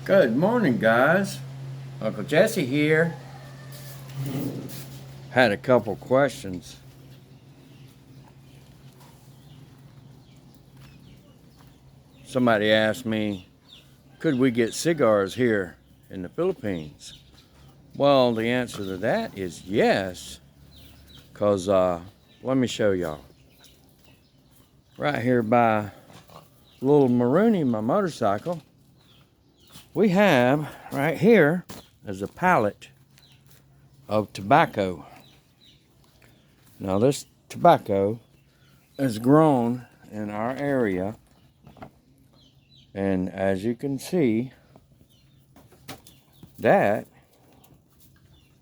Good morning, guys. Uncle Jesse here. Had a couple questions. Somebody asked me, could we get cigars here in the Philippines? Well, the answer to that is yes, because let me show y'all. Right here by little Marooney, my motorcycle, we have right here is a pallet of tobacco. Now this tobacco is grown in our area, and as you can see, that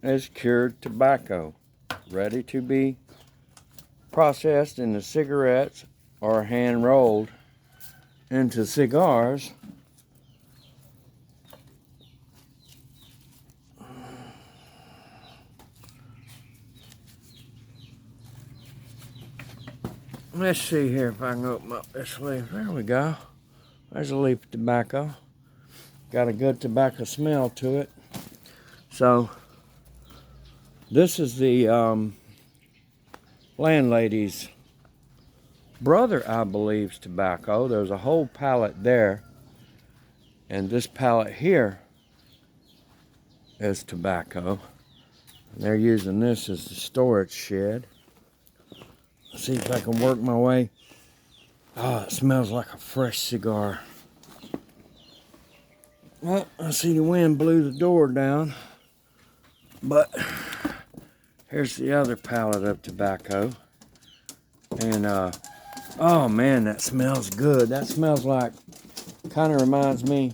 is cured tobacco, ready to be processed into cigarettes or hand rolled into cigars. Let's see here if I can open up this leaf. There we go. There's a leaf of tobacco. Got a good tobacco smell to it. So this is the landlady's brother, I believe's tobacco. There's a whole pallet there, and this pallet here is tobacco. They're using this as the storage shed. Let's see if I can work my way. Oh, it smells like a fresh cigar. Well, I see the wind blew the door down, but here's the other pallet of tobacco. And oh man, that smells good. That smells like, kind of reminds me,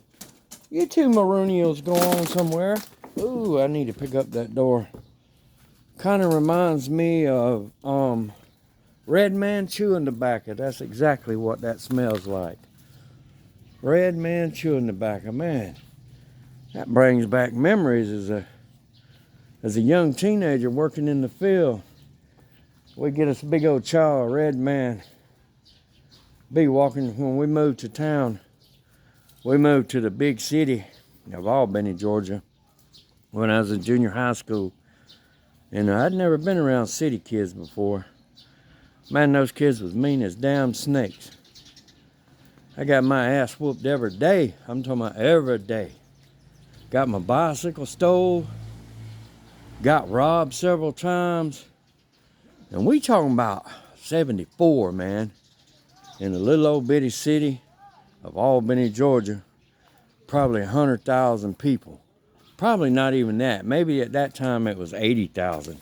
you two Maroonials go on somewhere. Ooh, I need to pick up that door. Kind of reminds me of Red Man chewing tobacco. That's exactly what that smells like. Red Man chewing tobacco. Man, that brings back memories as a young teenager working in the field. We get us a big old chaw of Red Man. Be walking when we moved to town. We moved to the big city of Albany, Georgia, when I was in junior high school. And I'd never been around city kids before. Man, those kids was mean as damn snakes. I got my ass whooped every day. I'm talking about every day. Got my bicycle stole. Got robbed several times. And we talking about 74, man. In the little old bitty city of Albany, Georgia. Probably 100,000 people. Probably not even that. Maybe at that time it was 80,000.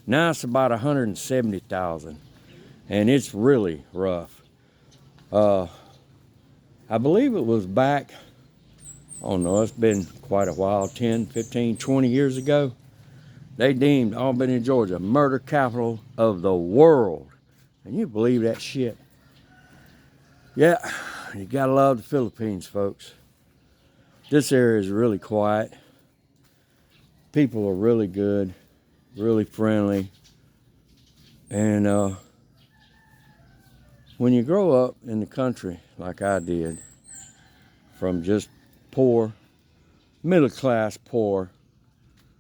Now it's about 170,000. And it's really rough. I believe it was back, I don't know, it's been quite a while, 10, 15, 20 years ago. They deemed Albany, Georgia, murder capital of the world. And you believe that shit? Yeah, you gotta love the Philippines, folks. This area is really quiet. People are really good, really friendly. And when you grow up in the country like I did, from just poor, middle class, poor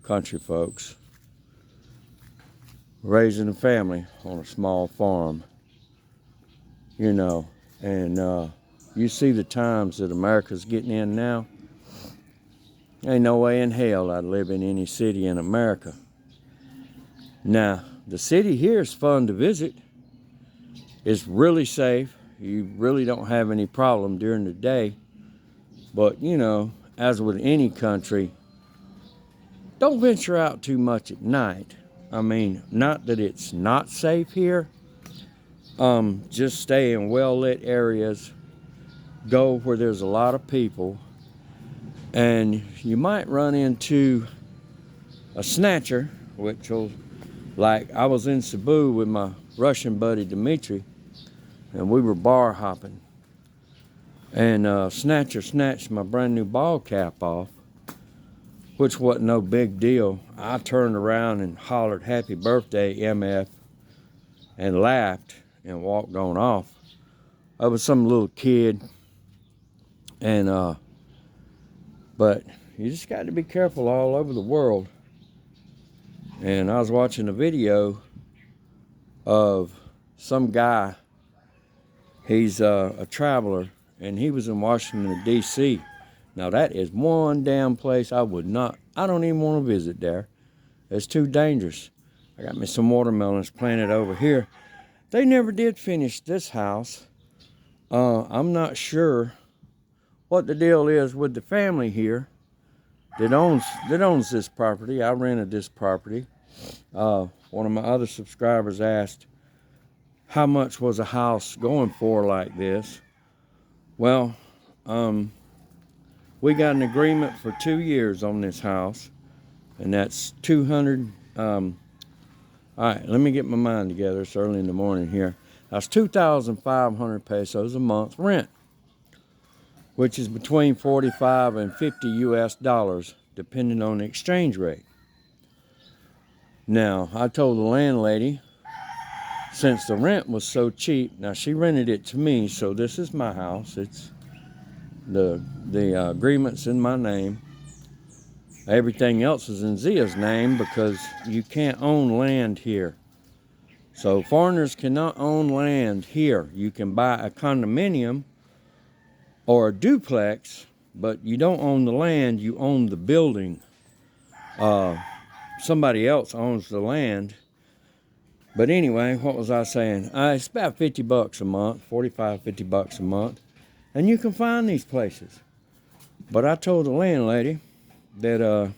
country folks, raising a family on a small farm, you know, and you see the times that America's getting in now. Ain't no way in hell I'd live in any city in America. Now, the city here is fun to visit. It's really safe. You really don't have any problem during the day. But, you know, as with any country, don't venture out too much at night. I mean, not that it's not safe here. Just stay in well-lit areas. Go where there's a lot of people. And you might run into a snatcher, which will, like, I was in Cebu with my Russian buddy Dimitri, and we were bar hopping. And snatcher snatched my brand new ball cap off, which wasn't no big deal. I turned around and hollered, "Happy birthday, MF," and laughed and walked on off. I was some little kid, and But you just got to be careful all over the world. And I was watching a video of some guy. He's a traveler, and he was in Washington, D.C. Now, that is one damn place I don't even want to visit there. It's too dangerous. I got me some watermelons planted over here. They never did finish this house. I'm not sure what the deal is with the family here that owns this property. I rented this property. One of my other subscribers asked, how much was a house going for like this? Well, we got an agreement for 2 years on this house, and that's 200. All right, let me get my mind together. It's early in the morning here. That's 2,500 pesos a month rent, which is between 45 and 50 US dollars, depending on the exchange rate. Now, I told the landlady, since the rent was so cheap, now she rented it to me, so this is my house. It's the agreement's in my name. Everything else is in Zia's name because you can't own land here. So foreigners cannot own land here. You can buy a condominium or a duplex, but you don't own the land, you own the building. Somebody else owns the land. But anyway, what was I saying? It's about 50 bucks a month, 45, 50 bucks a month. And you can find these places. But I told the landlady that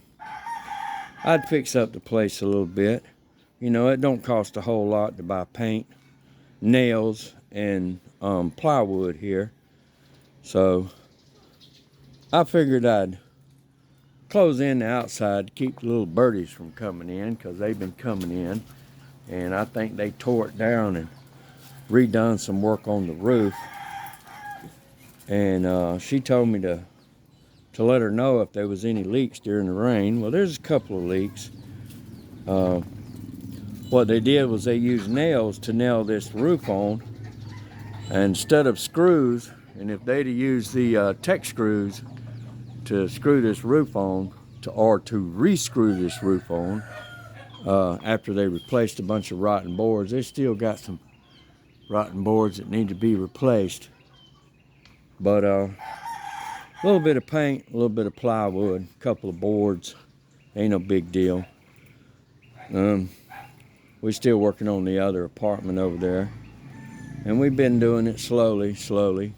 I'd fix up the place a little bit. You know, it don't cost a whole lot to buy paint, nails, and plywood here. So I figured I'd close in the outside to keep the little birdies from coming in, because they've been coming in. And I think they tore it down and redone some work on the roof. And she told me to let her know if there was any leaks during the rain. Well, there's a couple of leaks. What they did was they used nails to nail this roof on, and instead of screws. And if they'd have used the tech screws to screw this roof on, or to re-screw this roof on, after they replaced a bunch of rotten boards, they still got some rotten boards that need to be replaced. But a little bit of paint, a little bit of plywood, a couple of boards, ain't no big deal. We're still working on the other apartment over there, and we've been doing it slowly,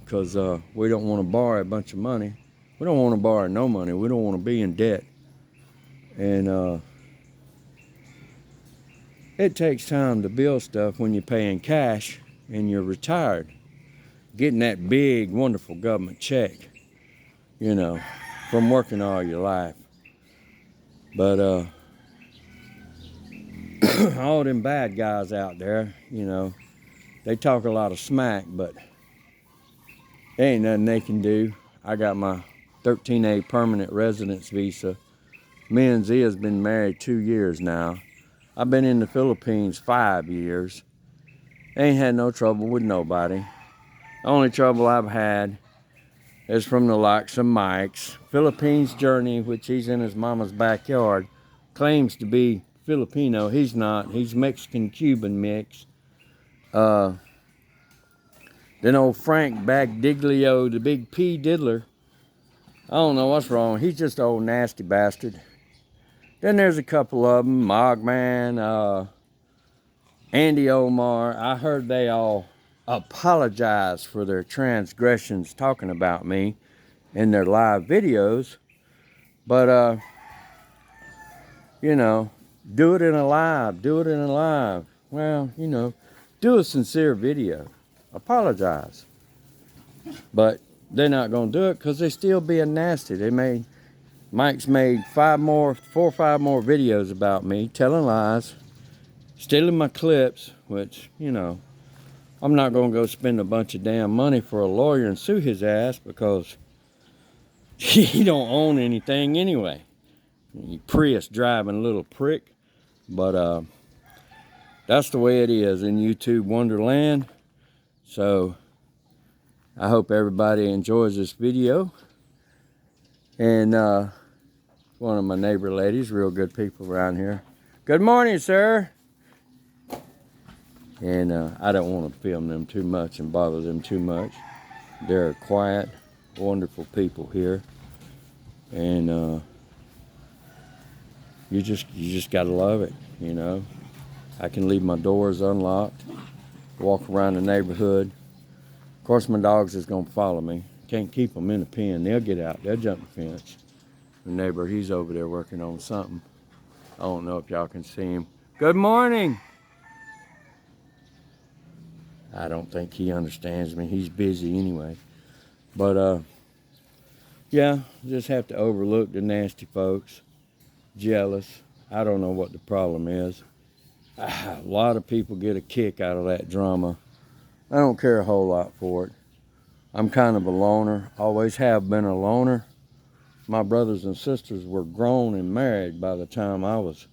because we don't want to borrow a bunch of money. We don't want to borrow no money. We don't want to be in debt. And it takes time to build stuff when you're paying cash and you're retired. Getting that big, wonderful government check, you know, from working all your life. But all them bad guys out there, you know, they talk a lot of smack, but there ain't nothing they can do. I got my 13A permanent residence visa. Me and Zia's been married 2 years now. I've been in the Philippines 5 years. Ain't had no trouble with nobody. The only trouble I've had is from the likes of Mike's. Philippines Journey, which he's in his mama's backyard, claims to be Filipino. He's not. He's Mexican-Cuban mix. Then old Frank Bagdiglio, the big P diddler. I don't know what's wrong. He's just an old nasty bastard. Then there's a couple of them. Mogman, Andy Omar. I heard they all apologize for their transgressions talking about me in their live videos. But, you know, do it in a live. Well, you know, do a sincere video. Apologize. But they're not going to do it because they're still being nasty. Mike's made 4 or 5 more videos about me, telling lies, stealing my clips, which, you know, I'm not going to go spend a bunch of damn money for a lawyer and sue his ass because he don't own anything anyway. You Prius driving little prick. But that's the way it is in YouTube Wonderland. So I hope everybody enjoys this video. And one of my neighbor ladies, real good people around here. Good morning, sir. And I don't want to film them too much and bother them too much. They're quiet, wonderful people here. And you just gotta love it, you know. I can leave my doors unlocked, walk around the neighborhood. Of course, my dogs is gonna follow me. Can't keep them in the pen. They'll get out. They'll jump the fence. The neighbor, he's over there working on something. I don't know if y'all can see him. Good morning. I don't think he understands me. He's busy anyway. But yeah, just have to overlook the nasty folks. Jealous. I don't know what the problem is. A lot of people get a kick out of that drama. I don't care a whole lot for it. I'm kind of a loner. Always have been a loner. My brothers and sisters were grown and married by the time I was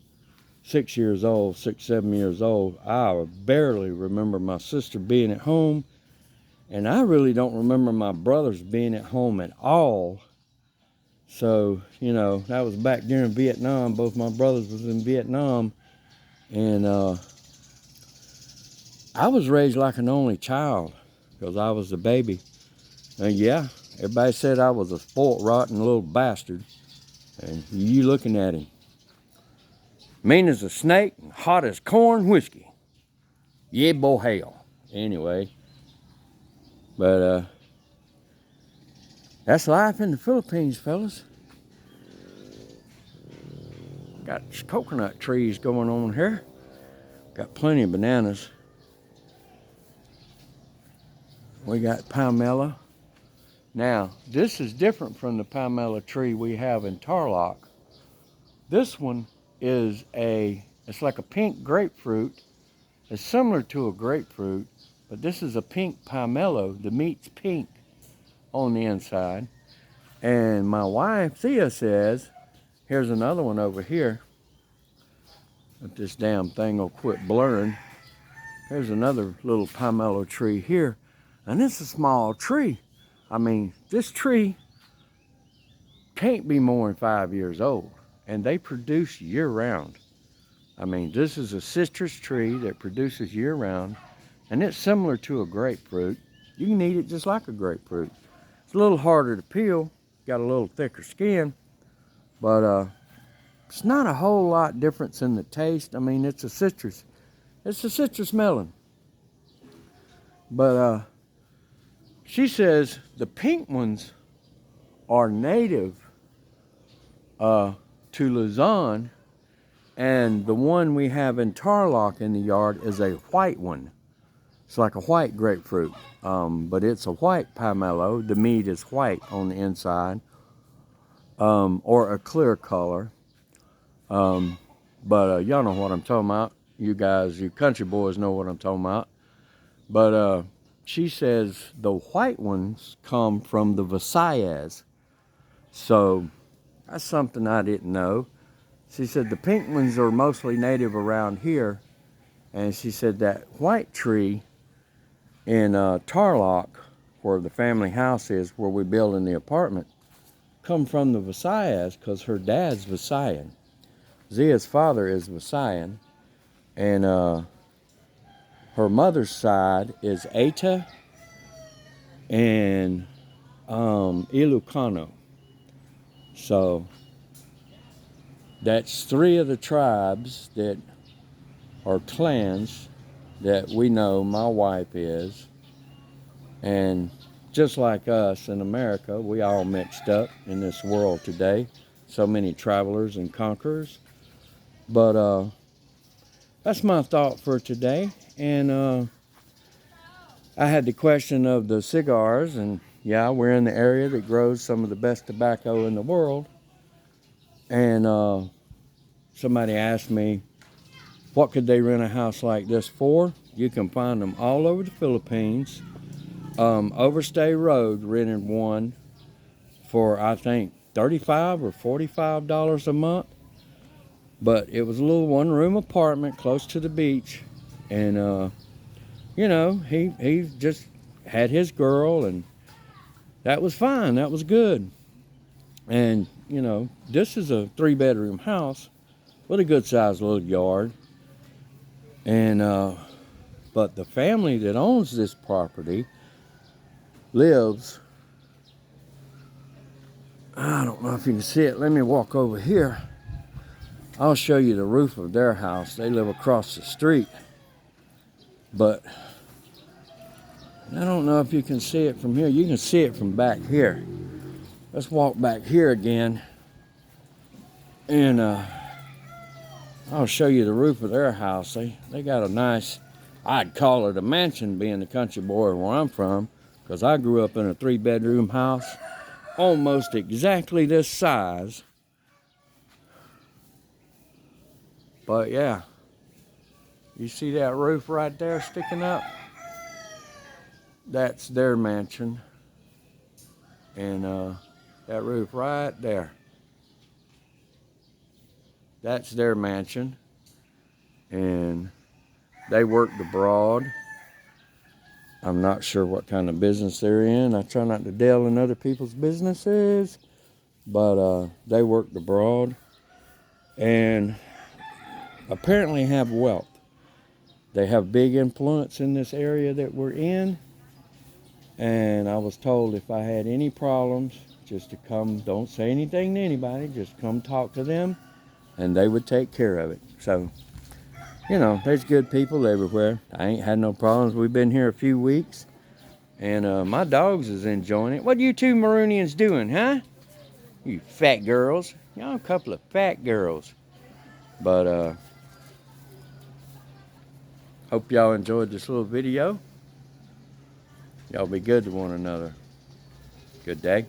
6 years old, 6, 7 years old. I barely remember my sister being at home, and I really don't remember my brothers being at home at all. So, you know, that was back during Vietnam. Both my brothers was in Vietnam, and I was raised like an only child because I was the baby. And yeah, everybody said I was a spoiled, rotten little bastard, and you looking at him. Mean as a snake, and hot as corn whiskey. Yeah, boy, hell. Anyway, but that's life in the Philippines, fellas. Got coconut trees going on here. Got plenty of bananas. We got pomelo. Now, this is different from the pomelo tree we have in Tarlock. This one is it's like a pink grapefruit. It's similar to a grapefruit, but this is a pink pomelo. The meat's pink on the inside. And my wife, Thea, says, here's another one over here. If this damn thing will quit blurring. Here's another little pomelo tree here. And it's a small tree. I mean, this tree can't be more than 5 years old. And they produce year-round. I mean, this is a citrus tree that produces year-round, and it's similar to a grapefruit. You can eat it just like a grapefruit. It's a little harder to peel, got a little thicker skin, but it's not a whole lot difference in the taste. I mean, it's a citrus melon. But she says the pink ones are native to Luzon, and the one we have in Tarlock in the yard is a white one. It's like a white grapefruit, but it's a white pomelo. The meat is white on the inside, or a clear color. But y'all know what I'm talking about. You guys, you country boys know what I'm talking about. But she says the white ones come from the Visayas. So that's something I didn't know. She said the pink ones are mostly native around here. And she said that white tree in Tarlock, where the family house is, where we're building the apartment, come from the Visayas because her dad's Visayan. Zia's father is Visayan. And her mother's side is Eta and Ilocano. So that's 3 of the tribes that are clans that we know my wife is. And just like us in America, we all mixed up in this world today. So many travelers and conquerors. But that's my thought for today. And I had the question of the cigars, and yeah, we're in the area that grows some of the best tobacco in the world. And somebody asked me, what could they rent a house like this for? You can find them all over the Philippines. Overstay Road rented one for, I think, $35 or $45 a month. But it was a little one-room apartment close to the beach. And, you know, he just had his girl, and that was fine. That was good. And, you know, this is a 3-bedroom house with a good sized little yard. And, but the family that owns this property lives, I don't know if you can see it. Let me walk over here. I'll show you the roof of their house. They live across the street. But I don't know if you can see it from here. You can see it from back here. Let's walk back here again. And I'll show you the roof of their house. They got a nice, I'd call it a mansion, being the country boy where I'm from, because I grew up in a 3-bedroom house almost exactly this size. But yeah, you see that roof right there sticking up? That's their mansion. And that roof right there, that's their mansion. And they worked abroad. I'm not sure what kind of business they're in. I try not to delve in other people's businesses, but they worked abroad and apparently have wealth. They have big influence in this area that we're in. And I was told if I had any problems, just to come, don't say anything to anybody, just come talk to them and they would take care of it. So, you know, there's good people everywhere. I ain't had no problems. We've been here a few weeks and my dogs is enjoying it. What are you two Maroonians doing, huh? You fat girls. Y'all a couple of fat girls. But hope y'all enjoyed this little video. Y'all be good to one another. Good day.